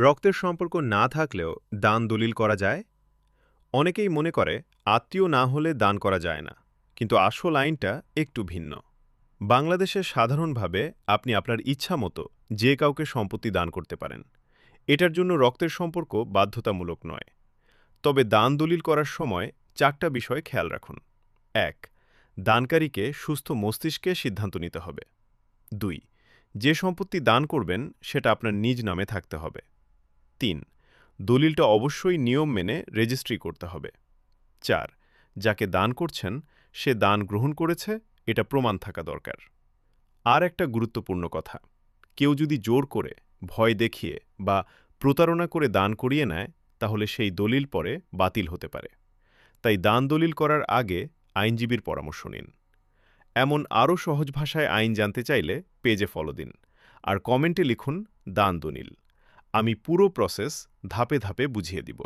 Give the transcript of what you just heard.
রক্তের সম্পর্ক না থাকলেও দান দলিল করা যায়? অনেকেই মনে করে আত্মীয় না হলে দান করা যায় না, কিন্তু আসল আইনটা একটু ভিন্ন। বাংলাদেশে সাধারণভাবে আপনি আপনার ইচ্ছা মতো যে কাউকে সম্পত্তি দান করতে পারেন। এটার জন্য রক্তের সম্পর্ক বাধ্যতামূলক নয়। তবে দান দলিল করার সময় 4টা বিষয় খেয়াল রাখুন। ১. দানকারীকে সুস্থ মস্তিষ্কে সিদ্ধান্ত নিতে হবে। ২. যে সম্পত্তি দান করবেন সেটা আপনার নিজ নামে থাকতে হবে। ৩. দলিলটা অবশ্যই নিয়ম মেনে রেজিস্ট্রি করতে হবে। ৪. যাকে দান করছেন সে দান গ্রহণ করেছে, এটা প্রমাণ থাকা দরকার। আর একটা গুরুত্বপূর্ণ কথা, কেউ যদি জোর করে, ভয় দেখিয়ে বা প্রতারণা করে দান করিয়ে নেয়, তাহলে সেই দলিল পরে বাতিল হতে পারে। তাই দান দলিল করার আগে আইনজীবীর পরামর্শ নিন। এমন আরও সহজ ভাষায় আইন জানতে চাইলে পেজে ফলো দিন। আর কমেন্টে লিখুন দান দলিল। আমি পুরো প্রসেস ধাপে ধাপে বুঝিয়ে দিব।